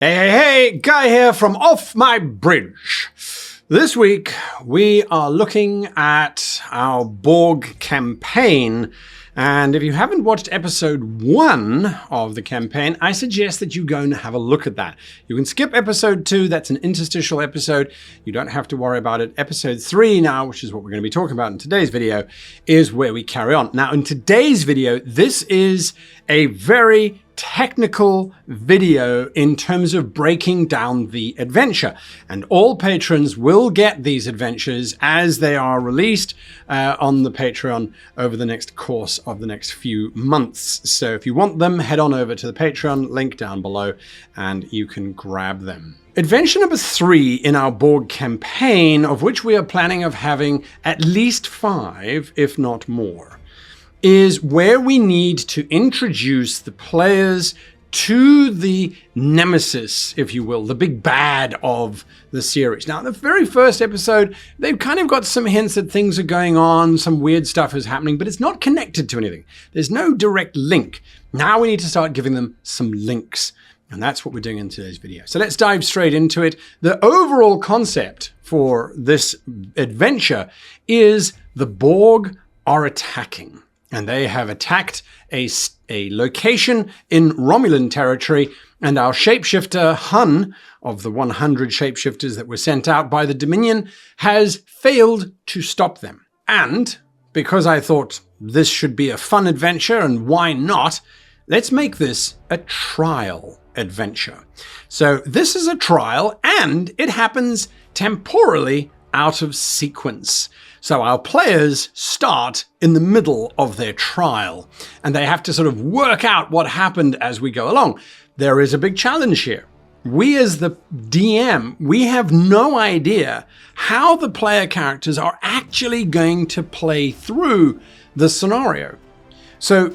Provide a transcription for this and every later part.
Hey, Guy here from Off My Bridge. This week, we are looking at our Borg Campaign. And if you haven't watched episode 1 of the campaign, I suggest that you go and have a look at that. You can skip episode 2, that's an interstitial episode. You don't have to worry about it. Episode 3 now, which is what we're going to be talking about in today's video, is where we carry on. Now, in today's video, this is a very technical video in terms of breaking down the adventure, and all patrons will get these adventures as they are released on the Patreon over the next course of the next few months. So if you want them, head on over to the Patreon link down below and you can grab them. Adventure number 3 in our Borg campaign, of which we are planning of having at least 5, if not more, is where we need to introduce the players to the nemesis, if you will, the big bad of the series. Now, in the very first episode, they've kind of got some hints that things are going on, some weird stuff is happening, but it's not connected to anything. There's no direct link. Now we need to start giving them some links. And that's what we're doing in today's video. So let's dive straight into it. The overall concept for this adventure is the Borg are attacking. And they have attacked a location in Romulan territory, and our shapeshifter, Hun, of the 100 shapeshifters that were sent out by the Dominion, has failed to stop them. And because I thought this should be a fun adventure, and why not, let's make this a trial adventure. So this is a trial, and it happens temporally out of sequence. So our players start in the middle of their trial, and they have to sort of work out what happened as we go along. There is a big challenge here. We as the DM, we have no idea how the player characters are actually going to play through the scenario. So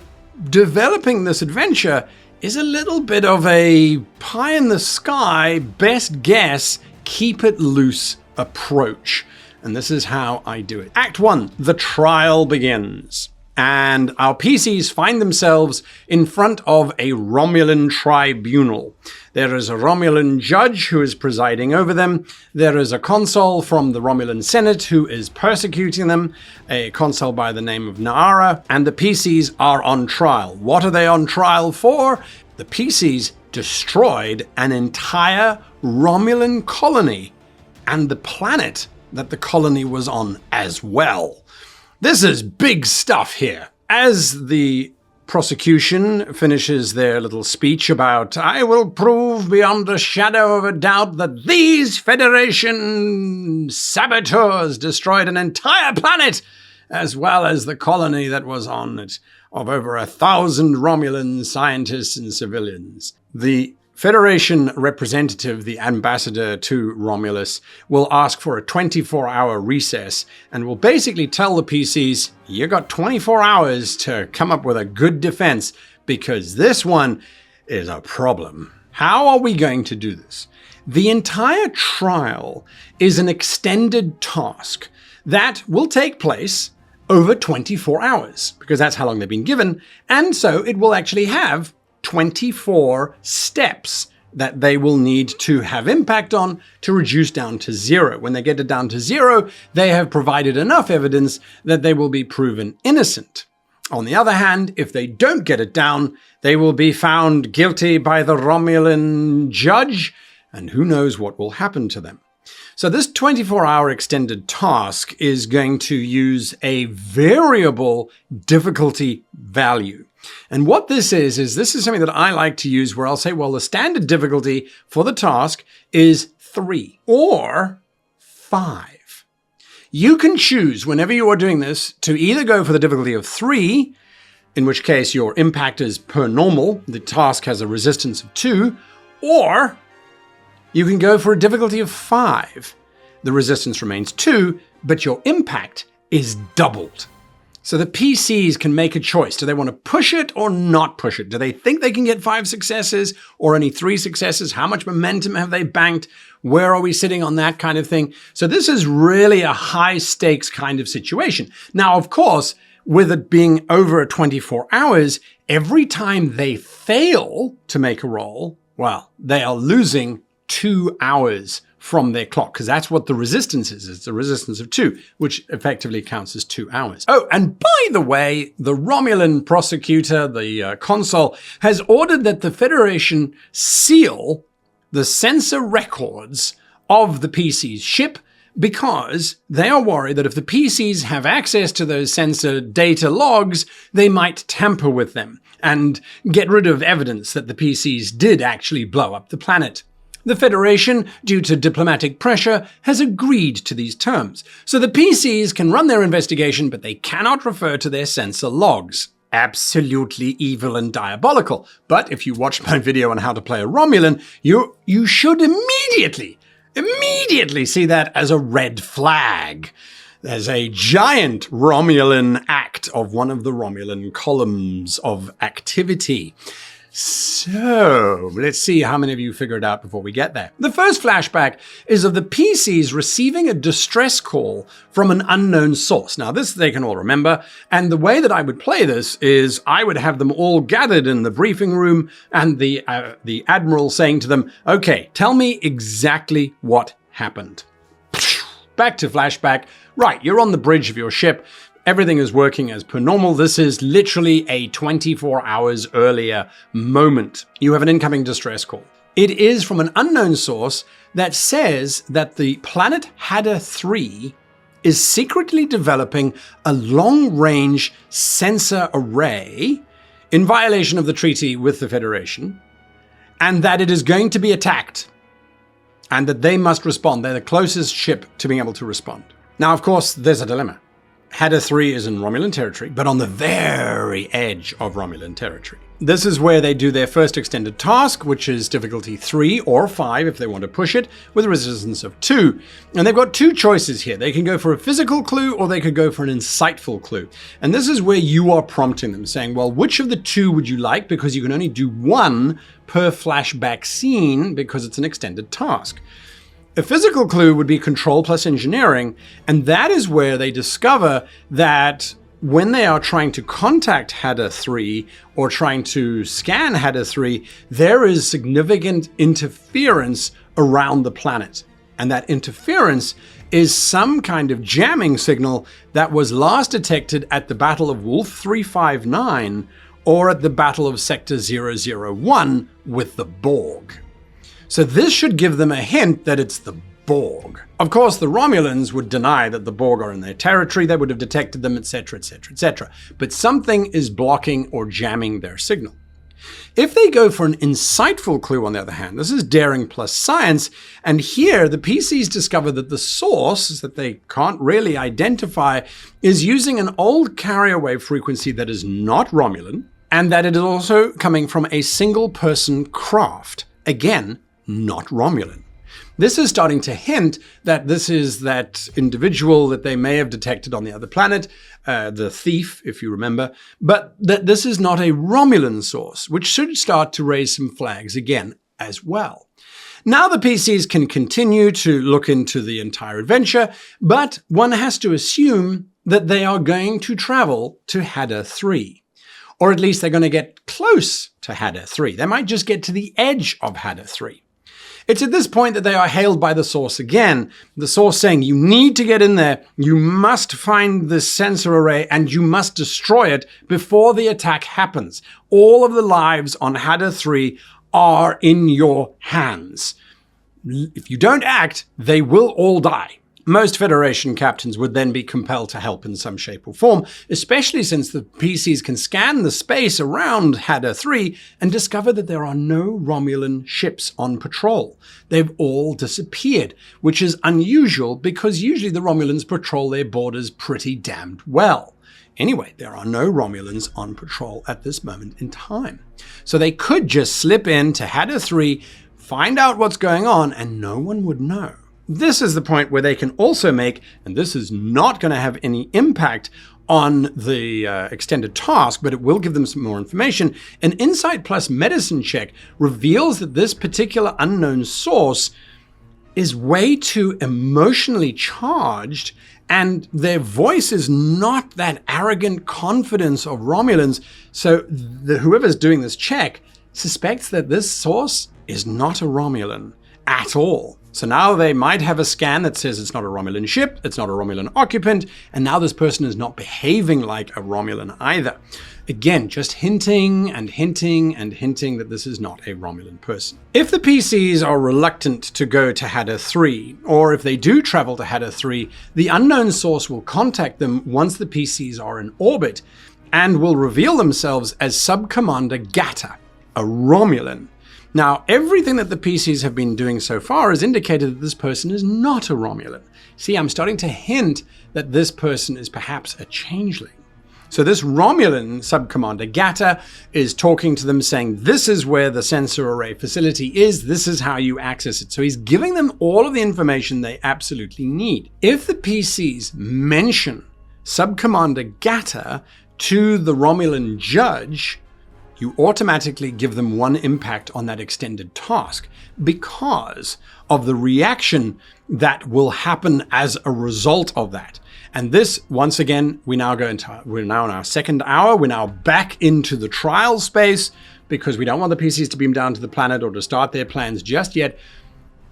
developing this adventure is a little bit of a pie in the sky, best guess, keep it loose approach. And this is how I do it. Act 1, the trial begins. And our PCs find themselves in front of a Romulan tribunal. There is a Romulan judge who is presiding over them. There is a consul from the Romulan Senate who is persecuting them, a consul by the name of Naara, and the PCs are on trial. What are they on trial for? The PCs destroyed an entire Romulan colony and the planet that the colony was on as well. This is big stuff here. As the prosecution finishes their little speech about, I will prove beyond a shadow of a doubt that these Federation saboteurs destroyed an entire planet, as well as the colony that was on it, of over 1,000 Romulan scientists and civilians. The Federation representative, the ambassador to Romulus, will ask for a 24-hour recess and will basically tell the PCs, you got 24 hours to come up with a good defense because this one is a problem. How are we going to do this? The entire trial is an extended task that will take place over 24 hours because that's how long they've been given, and so it will actually have 24 steps that they will need to have impact on to reduce down to 0. When they get it down to 0, they have provided enough evidence that they will be proven innocent. On the other hand, if they don't get it down, they will be found guilty by the Romulan judge, and who knows what will happen to them. So this 24-hour extended task is going to use a variable difficulty value. And what this is this is something that I like to use where I'll say, well, the standard difficulty for the task is 3 or 5. You can choose whenever you are doing this to either go for the difficulty of 3, in which case your impact is per normal, the task has a resistance of 2, or you can go for a difficulty of 5. The resistance remains 2, but your impact is doubled. So the PCs can make a choice. Do they want to push it or not push it? Do they think they can get 5 successes or only 3 successes? How much momentum have they banked? Where are we sitting on that kind of thing? So this is really a high stakes kind of situation. Now, of course, with it being over 24 hours, every time they fail to make a roll, Well, they are losing 2 hours from their clock, because that's what the resistance is. It's a resistance of 2, which effectively counts as 2 hours. Oh, and by the way, the Romulan prosecutor, the consul, has ordered that the Federation seal the sensor records of the PC's ship, because they are worried that if the PCs have access to those sensor data logs, they might tamper with them and get rid of evidence that the PCs did actually blow up the planet. The Federation, due to diplomatic pressure, has agreed to these terms. So the PCs can run their investigation, but they cannot refer to their sensor logs. Absolutely evil and diabolical. But if you watched my video on how to play a Romulan, you should immediately see that as a red flag. There's a giant Romulan act of one of the Romulan columns of activity. So, let's see how many of you figure it out before we get there. The first flashback is of the PCs receiving a distress call from an unknown source. Now, this they can all remember, and the way that I would play this is I would have them all gathered in the briefing room and the Admiral saying to them, okay, tell me exactly what happened. Back to flashback. Right, you're on the bridge of your ship. Everything is working as per normal. This is literally a 24 hours earlier moment. You have an incoming distress call. It is from an unknown source that says that the planet Hadda 3 is secretly developing a long-range sensor array in violation of the treaty with the Federation, and that it is going to be attacked, and that they must respond. They're the closest ship to being able to respond. Now, of course, there's a dilemma. Hadda 3 is in Romulan territory, but on the very edge of Romulan territory. This is where they do their first extended task, which is difficulty 3 or 5 if they want to push it, with a resistance of 2. And they've got two choices here. They can go for a physical clue, or they could go for an insightful clue. And this is where you are prompting them, saying, well, which of the two would you like? Because you can only do one per flashback scene because it's an extended task. A physical clue would be control plus engineering, and that is where they discover that when they are trying to contact Hadda 3 or trying to scan Hadda 3, there is significant interference around the planet. And that interference is some kind of jamming signal that was last detected at the Battle of Wolf 359 or at the Battle of Sector 001 with the Borg. So this should give them a hint that it's the Borg. Of course, the Romulans would deny that the Borg are in their territory. They would have detected them, etc., etc., etc. But something is blocking or jamming their signal. If they go for an insightful clue, on the other hand, this is daring plus science, and here the PCs discover that the source that they can't really identify is using an old carrier wave frequency that is not Romulan, and that it is also coming from a single-person craft. Again, not Romulan. This is starting to hint that this is that individual that they may have detected on the other planet, the thief, if you remember, but that this is not a Romulan source, which should start to raise some flags again as well. Now the PCs can continue to look into the entire adventure, but one has to assume that they are going to travel to Hadda 3. Or at least they're going to get close to Hadda 3. They might just get to the edge of Hadda 3. It's at this point that they are hailed by the source again. The source saying, you need to get in there, you must find this sensor array, and you must destroy it before the attack happens. All of the lives on Hadda 3 are in your hands. If you don't act, they will all die. Most Federation captains would then be compelled to help in some shape or form, especially since the PCs can scan the space around Hadda 3 and discover that there are no Romulan ships on patrol. They've all disappeared, which is unusual because usually the Romulans patrol their borders pretty damned well. Anyway, there are no Romulans on patrol at this moment in time. So they could just slip into Hadda 3, find out what's going on, and no one would know. This is the point where they can also make, and this is not going to have any impact on the extended task, but it will give them some more information. An Insight Plus medicine check reveals that this particular unknown source is way too emotionally charged, and their voice is not that arrogant confidence of Romulans. So whoever's doing this check suspects that this source is not a Romulan at all. So now they might have a scan that says it's not a Romulan ship, it's not a Romulan occupant, and now this person is not behaving like a Romulan either. Again, just hinting and hinting and hinting that this is not a Romulan person. If the PCs are reluctant to go to Hadar 3, or if they do travel to Hadar 3, the unknown source will contact them once the PCs are in orbit and will reveal themselves as Sub-Commander Gata, a Romulan. Now, everything that the PCs have been doing so far has indicated that this person is not a Romulan. See, I'm starting to hint that this person is perhaps a changeling. So this Romulan Sub-Commander Gata is talking to them saying, this is where the sensor array facility is, this is how you access it. So he's giving them all of the information they absolutely need. If the PCs mention Sub-Commander Gata to the Romulan judge, you automatically give them 1 impact on that extended task because of the reaction that will happen as a result of that. And this, once again, we're now in our second hour. We're now back into the trial space because we don't want the PCs to beam down to the planet or to start their plans just yet.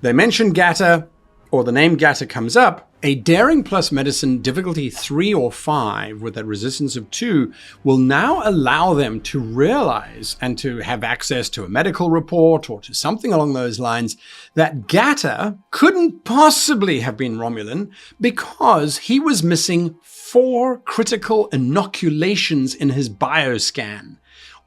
They mention Gata, or the name Gata comes up. A Daring plus Medicine difficulty 3 or 5 with a resistance of 2 will now allow them to realize and to have access to a medical report or to something along those lines that Gata couldn't possibly have been Romulan because he was missing 4 critical inoculations in his bioscan.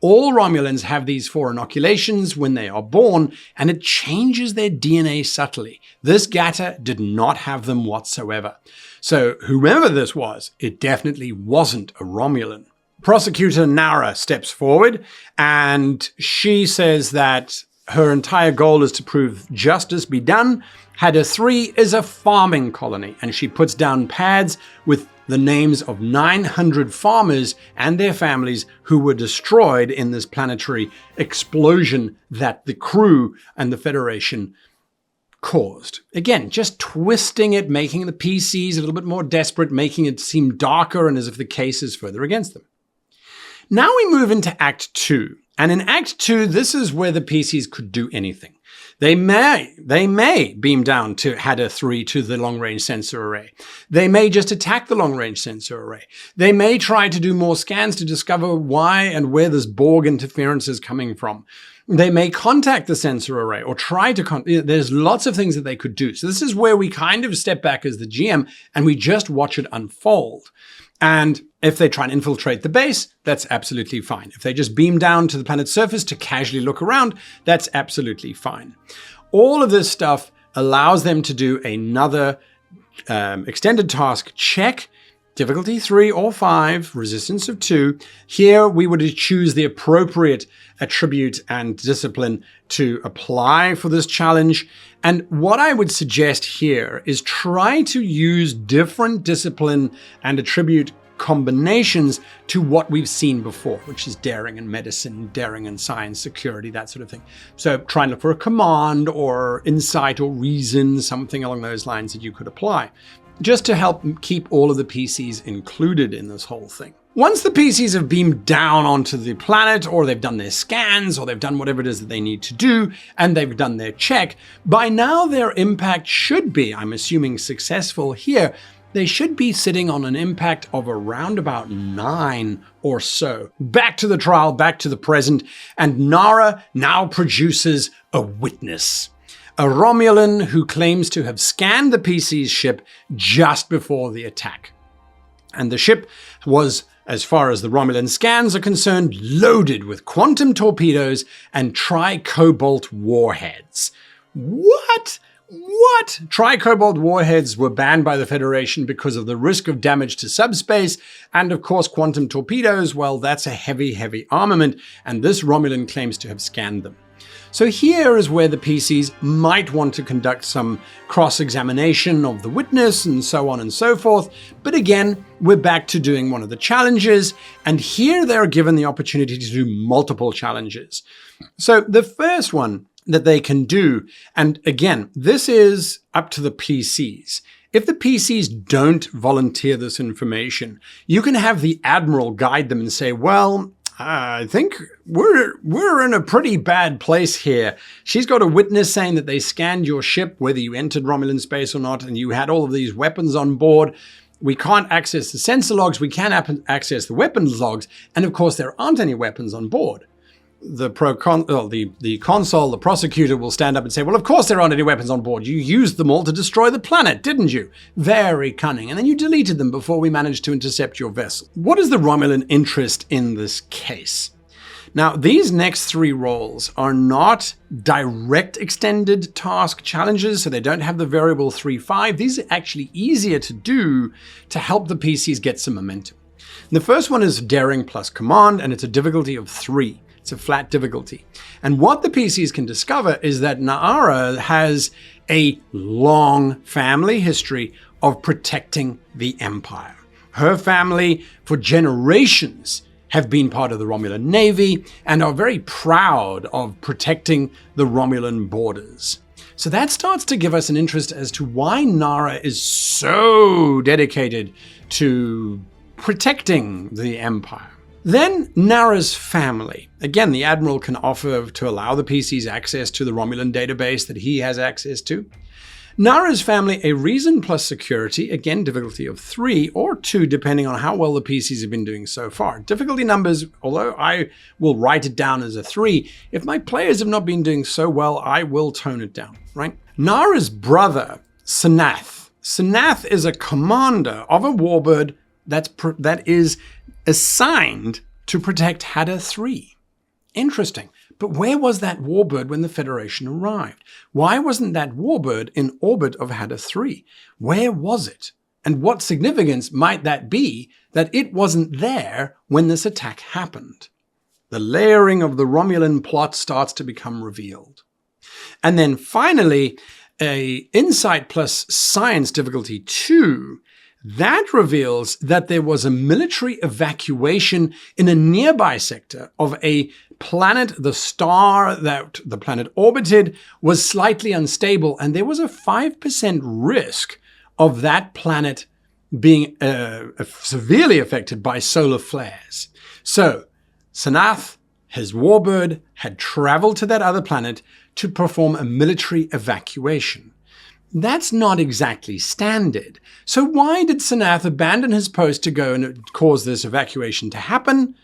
All Romulans have these 4 inoculations when they are born, and it changes their DNA subtly. This Gata did not have them whatsoever. So whoever this was, it definitely wasn't a Romulan. Prosecutor Nara steps forward, and she says that her entire goal is to prove justice be done. Hadar 3 is a farming colony, and she puts down pads with the names of 900 farmers and their families who were destroyed in this planetary explosion that the crew and the Federation caused. Again, just twisting it, making the PCs a little bit more desperate, making it seem darker and as if the case is further against them. Now we move into Act 2. And in Act 2, this is where the PCs could do anything. They may beam down to Hadar 3 to the long-range sensor array. They may just attack the long-range sensor array. They may try to do more scans to discover why and where this Borg interference is coming from. They may contact the sensor array or try to there's lots of things that they could do. So this is where we kind of step back as the GM and we just watch it unfold. And if they try and infiltrate the base, that's absolutely fine. If they just beam down to the planet's surface to casually look around, that's absolutely fine. All of this stuff allows them to do another extended task check, difficulty 3 or 5, resistance of 2. Here we would choose the appropriate attribute and discipline to apply for this challenge. And what I would suggest here is try to use different discipline and attribute combinations to what we've seen before, which is daring and medicine, daring and science, security, that sort of thing. So try and look for a command or insight or reason, something along those lines that you could apply, just to help keep all of the PCs included in this whole thing. Once the PCs have beamed down onto the planet, or they've done their scans, or they've done whatever it is that they need to do, and they've done their check, by now their impact should be, I'm assuming successful here, they should be sitting on an impact of around about 9 or so. Back to the trial, back to the present, and Nara now produces a witness. A Romulan who claims to have scanned the PC's ship just before the attack. And the ship was, as far as the Romulan scans are concerned, loaded with quantum torpedoes and tri-cobalt warheads. What? What? Tri-cobalt warheads were banned by the Federation because of the risk of damage to subspace, and of course quantum torpedoes, well, that's a heavy, heavy armament, and this Romulan claims to have scanned them. So here is where the PCs might want to conduct some cross-examination of the witness and so on and so forth. But again, we're back to doing one of the challenges, and here they're given the opportunity to do multiple challenges. So the first one that they can do, and again, this is up to the PCs. If the PCs don't volunteer this information, you can have the Admiral guide them and say, well, I think we're in a pretty bad place here. She's got a witness saying that they scanned your ship, whether you entered Romulan space or not, and you had all of these weapons on board. We can't access the sensor logs. We can access the weapons logs. And of course, there aren't any weapons on board. The console, the prosecutor will stand up and say, well, of course there aren't any weapons on board. You used them all to destroy the planet, didn't you? Very cunning. And then you deleted them before we managed to intercept your vessel. What is the Romulan interest in this case? Now, these next three roles are not direct extended task challenges, so they don't have the variable 3-5. These are actually easier to do to help the PCs get some momentum. And the first one is Daring plus Command, and it's a difficulty of 3. It's a flat difficulty. And what the PCs can discover is that Na'ara has a long family history of protecting the Empire. Her family, for generations, have been part of the Romulan Navy and are very proud of protecting the Romulan borders. So that starts to give us an interest as to why Nara is so dedicated to protecting the Empire. Then Nara's family. Again, the Admiral can offer to allow the PCs access to the Romulan database that he has access to. Nara's family, a reason plus security, again, difficulty of 3 or 2, depending on how well the PCs have been doing so far. Difficulty numbers, although I will write it down as a 3, if my players have not been doing so well, I will tone it down, right? Nara's brother, Sanath. Sanath is a commander of a warbird that is assigned to protect Hadda 3. Interesting. But where was that warbird when the Federation arrived? Why wasn't that warbird in orbit of Hadda 3? Where was it? And what significance might that be that it wasn't there when this attack happened? The layering of the Romulan plot starts to become revealed. And then finally, a Insight plus Science difficulty 2, that reveals that there was a military evacuation in a nearby sector of a planet. The star that the planet orbited was slightly unstable, and there was a 5% risk of that planet being severely affected by solar flares. So Sanath, his warbird, had traveled to that other planet to perform a military evacuation. That's not exactly standard. So why did Sanath abandon his post to go and cause this evacuation to happen?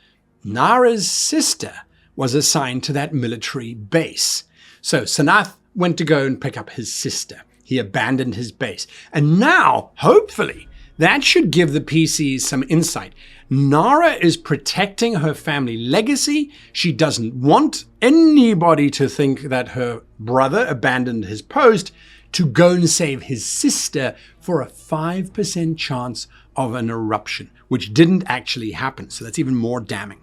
Nara's sister was assigned to that military base. So Sanath went to go and pick up his sister. He abandoned his base. And now, hopefully, that should give the PCs some insight. Nara is protecting her family legacy. She doesn't want anybody to think that her brother abandoned his post to go and save his sister for a 5% chance of an eruption, which didn't actually happen. So that's even more damning.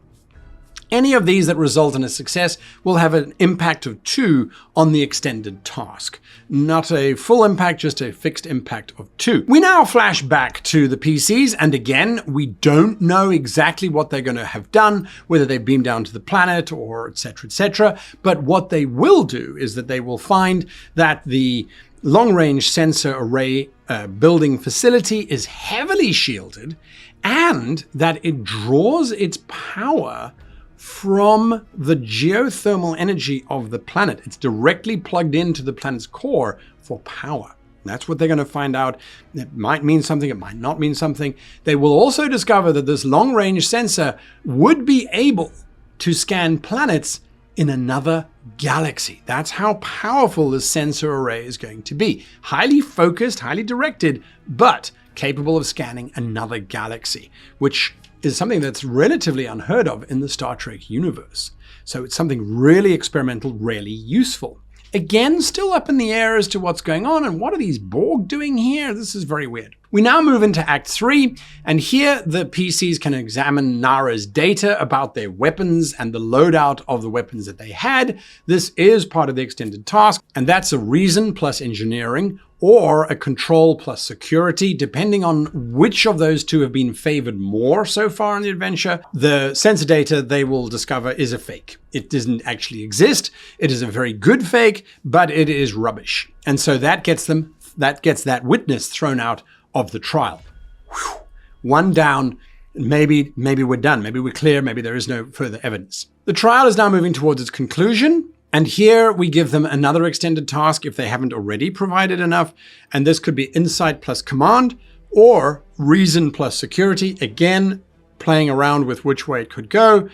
Any of these that result in a success will have an impact of 2 on the extended task. Not a full impact, just a fixed impact of 2. We now flash back to the PCs, and again, we don't know exactly what they're going to have done, whether they beam down to the planet or etc. But what they will do is that they will find that the long-range sensor array building facility is heavily shielded, and that it draws its power from the geothermal energy of the planet. It's directly plugged into the planet's core for power. That's what they're going to find out. It might mean something, it might not mean something. They will also discover that this long-range sensor would be able to scan planets in another galaxy. That's how powerful this sensor array is going to be. Highly focused, highly directed, but capable of scanning another galaxy, which is something that's relatively unheard of in the Star Trek universe. So it's something really experimental, really useful. Again, still up in the air as to what's going on and what are these Borg doing here? This is very weird. We now move into Act 3, and here the PCs can examine Nara's data about their weapons and the loadout of the weapons that they had. This is part of the extended task, and that's a reason plus engineering, or a control plus security, depending on which of those two have been favored more so far in the adventure. The sensor data they will discover is a fake. It doesn't actually exist. It is a very good fake, but it is rubbish. And so that gets that witness thrown out of the trial. Whew. One down, maybe we're done. Maybe we're clear. Maybe there is no further evidence. The trial is now moving towards its conclusion. And here we give them another extended task if they haven't already provided enough. And this could be insight plus command or reason plus security. Again, playing around with which way it could go.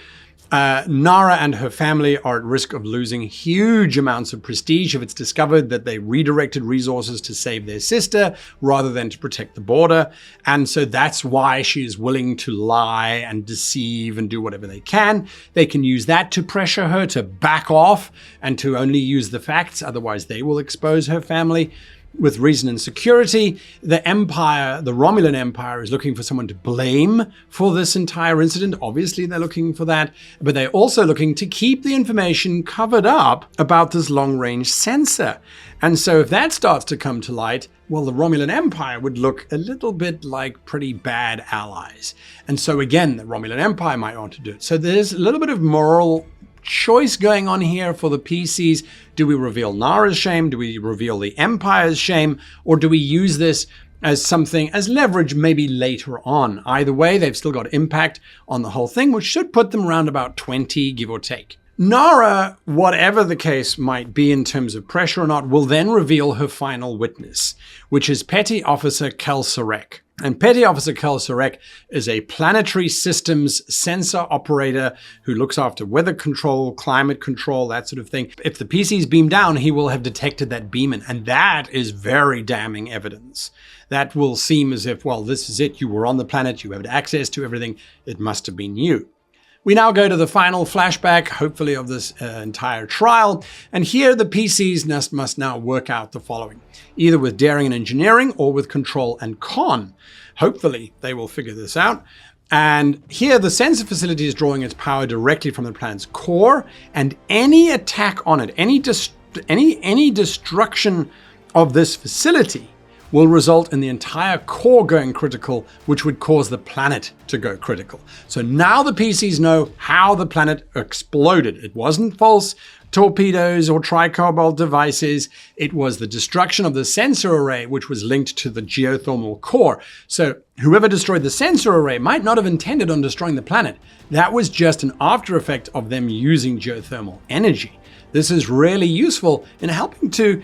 Nara and her family are at risk of losing huge amounts of prestige if it's discovered that they redirected resources to save their sister rather than to protect the border. And so that's why she is willing to lie and deceive and do whatever they can. They can use that to pressure her to back off and to only use the facts. Otherwise, they will expose her family. With reason and security, the Empire, the Romulan Empire, is looking for someone to blame for this entire incident. Obviously, they're looking for that, but they're also looking to keep the information covered up about this long-range sensor. And so if that starts to come to light, well, the Romulan Empire would look a little bit like pretty bad allies. And so again, the Romulan Empire might want to do it. So there's a little bit of moral choice going on here for the PCs. Do we reveal Nara's shame? Do we reveal the Empire's shame? Or do we use this as something, as leverage maybe later on? Either way, they've still got impact on the whole thing, which should put them around about 20, give or take. Nara, whatever the case might be in terms of pressure or not, will then reveal her final witness, which is Petty Officer Kel Sarek. And Petty Officer Kel Sarek is a planetary systems sensor operator who looks after weather control, climate control, that sort of thing. If the PCs beam down, he will have detected that beam-in, and that is very damning evidence. That will seem as if, well, this is it. You were on the planet. You had access to everything. It must have been you. We now go to the final flashback, hopefully, of this entire trial. And here the PCs must now work out the following, either with daring and engineering or with control and con. Hopefully, they will figure this out. And here the sensor facility is drawing its power directly from the planet's core, and any attack on it, any destruction of this facility will result in the entire core going critical, which would cause the planet to go critical. So now the PCs know how the planet exploded. It wasn't false torpedoes or tricobalt devices. It was the destruction of the sensor array, which was linked to the geothermal core. So whoever destroyed the sensor array might not have intended on destroying the planet. That was just an after effect of them using geothermal energy. This is really useful in helping to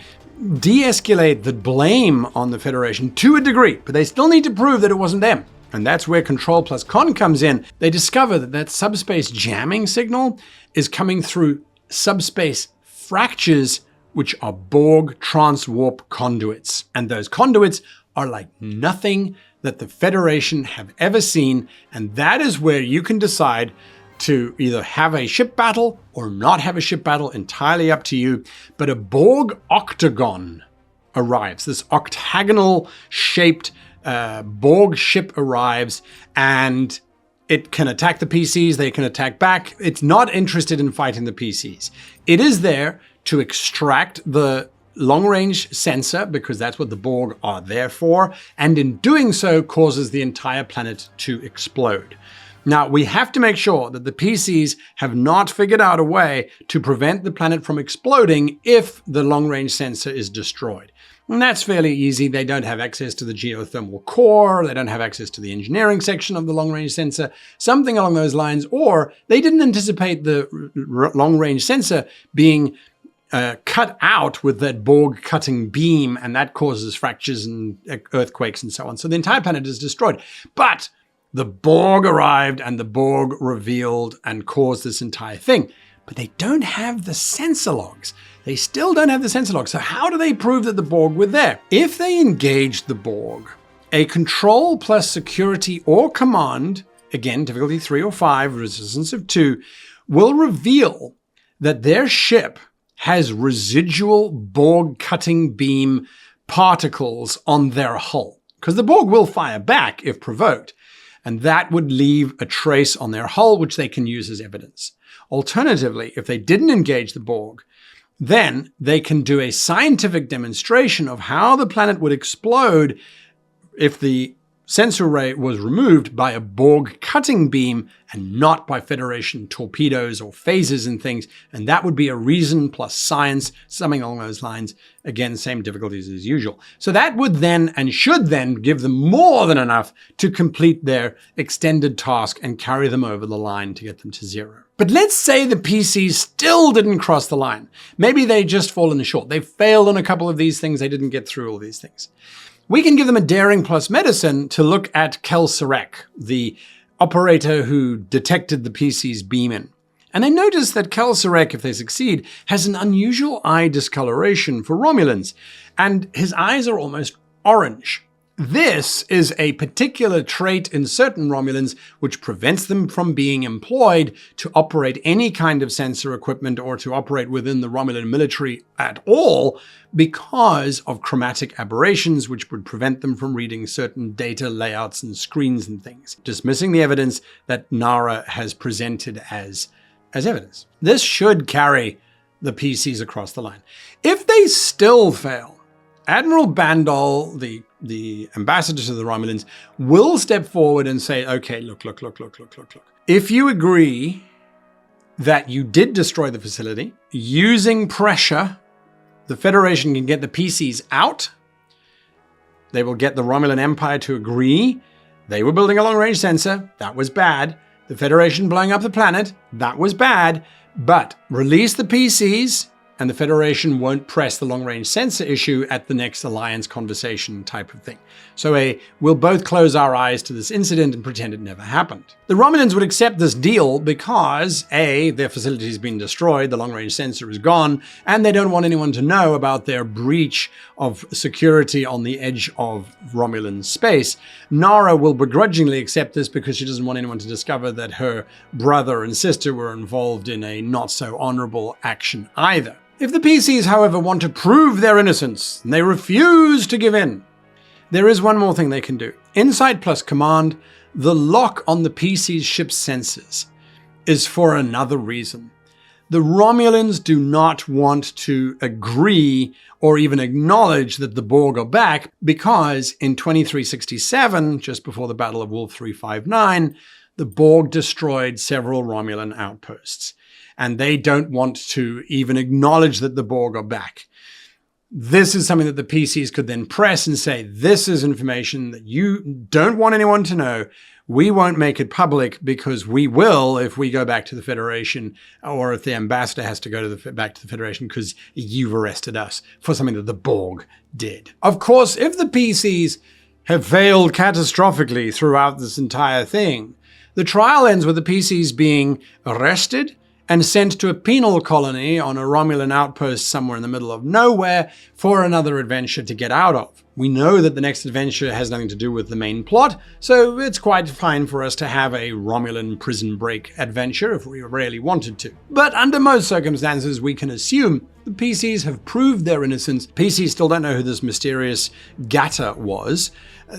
de-escalate the blame on the Federation to a degree, but they still need to prove that it wasn't them. And that's where control plus con comes in. They discover that subspace jamming signal is coming through subspace fractures, which are Borg transwarp conduits. And those conduits are like nothing that the Federation have ever seen. And that is where you can decide to either have a ship battle or not have a ship battle, entirely up to you. But a Borg octagon arrives. This octagonal shaped Borg ship arrives, and it can attack the PCs, they can attack back. It's not interested in fighting the PCs. It is there to extract the long-range sensor, because that's what the Borg are there for, and in doing so causes the entire planet to explode. Now, we have to make sure that the PCs have not figured out a way to prevent the planet from exploding if the long-range sensor is destroyed. And that's fairly easy. They don't have access to the geothermal core. They don't have access to the engineering section of the long-range sensor, something along those lines. Or they didn't anticipate the long-range sensor being cut out with that Borg cutting beam, and that causes fractures and earthquakes and so on. So the entire planet is destroyed. But the Borg arrived, and the Borg revealed and caused this entire thing. But they don't have the sensor logs. They still don't have the sensor logs. So how do they prove that the Borg were there? If they engaged the Borg, a control plus security or command, again, difficulty 3 or 5, resistance of 2, will reveal that their ship has residual Borg cutting beam particles on their hull. Because the Borg will fire back if provoked. And that would leave a trace on their hull, which they can use as evidence. Alternatively, if they didn't engage the Borg, then they can do a scientific demonstration of how the planet would explode if the sensor array was removed by a Borg cutting beam and not by Federation torpedoes or phasers and things, and that would be a reason plus science, something along those lines. Again, same difficulties as usual. So that would then and should then give them more than enough to complete their extended task and carry them over the line to get them to 0. But let's say the PCs still didn't cross the line. Maybe they just fallen short. They failed on a couple of these things. They didn't get through all these things. We can give them a daring plus medicine to look at Kel-Sirek, the operator who detected the PC's beam in. And they notice that Kel-Sirek, if they succeed, has an unusual eye discoloration for Romulans, and his eyes are almost orange. This is a particular trait in certain Romulans which prevents them from being employed to operate any kind of sensor equipment or to operate within the Romulan military at all because of chromatic aberrations which would prevent them from reading certain data layouts and screens and things, dismissing the evidence that Nara has presented as evidence. This should carry the PCs across the line. If they still fail, Admiral Bandol, the ambassador to the Romulans, will step forward and say, okay, look. If you agree that you did destroy the facility, using pressure, the Federation can get the PCs out. They will get the Romulan Empire to agree. They were building a long-range sensor. That was bad. The Federation blowing up the planet. That was bad. But release the PCs, and the Federation won't press the long-range sensor issue at the next alliance conversation type of thing. So we'll both close our eyes to this incident and pretend it never happened. The Romulans would accept this deal because A, their facility's been destroyed, the long-range sensor is gone, and they don't want anyone to know about their breach of security on the edge of Romulan space. Nara will begrudgingly accept this because she doesn't want anyone to discover that her brother and sister were involved in a not-so-honorable action either. If the PCs, however, want to prove their innocence, and they refuse to give in, there is one more thing they can do. Insight plus command, the lock on the PC's ship's sensors is for another reason. The Romulans do not want to agree or even acknowledge that the Borg are back because in 2367, just before the Battle of Wolf 359, the Borg destroyed several Romulan outposts. And they don't want to even acknowledge that the Borg are back. This is something that the PCs could then press and say, this is information that you don't want anyone to know. We won't make it public because we will if we go back to the Federation, or if the ambassador has to go back to the Federation because you've arrested us for something that the Borg did. Of course, if the PCs have failed catastrophically throughout this entire thing, the trial ends with the PCs being arrested and sent to a penal colony on a Romulan outpost somewhere in the middle of nowhere for another adventure to get out of. We know that the next adventure has nothing to do with the main plot, so it's quite fine for us to have a Romulan prison break adventure if we really wanted to. But under most circumstances, we can assume the PCs have proved their innocence. PCs still don't know who this mysterious Gatta was.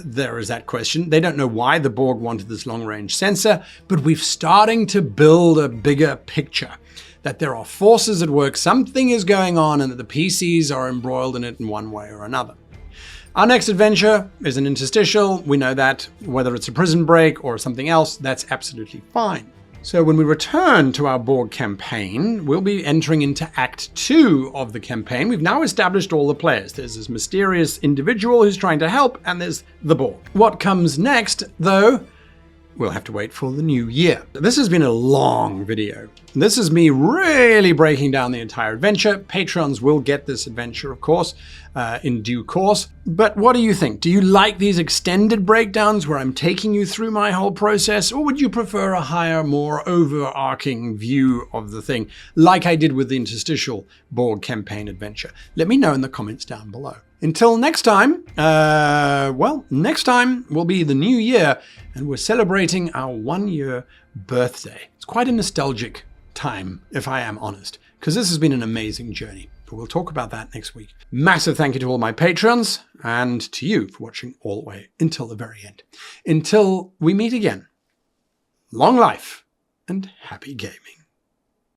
There is that question. They don't know why the Borg wanted this long-range sensor, but we're starting to build a bigger picture. That there are forces at work, something is going on, and that the PCs are embroiled in it in one way or another. Our next adventure is an interstitial. We know that whether it's a prison break or something else, that's absolutely fine. So when we return to our Borg campaign, we'll be entering into Act 2 of the campaign. We've now established all the players. There's this mysterious individual who's trying to help, and there's the Borg. What comes next, though, we'll have to wait for the new year. This has been a long video. This is me really breaking down the entire adventure. Patrons will get this adventure, of course, in due course. But what do you think? Do you like these extended breakdowns where I'm taking you through my whole process? Or would you prefer a higher, more overarching view of the thing, like I did with the interstitial Borg campaign adventure? Let me know in the comments down below. Until next time, next time will be the new year, and we're celebrating our 1-year birthday. It's quite a nostalgic time, if I am honest, because this has been an amazing journey. But we'll talk about that next week. Massive thank you to all my patrons, and to you for watching all the way until the very end. Until we meet again, long life and happy gaming.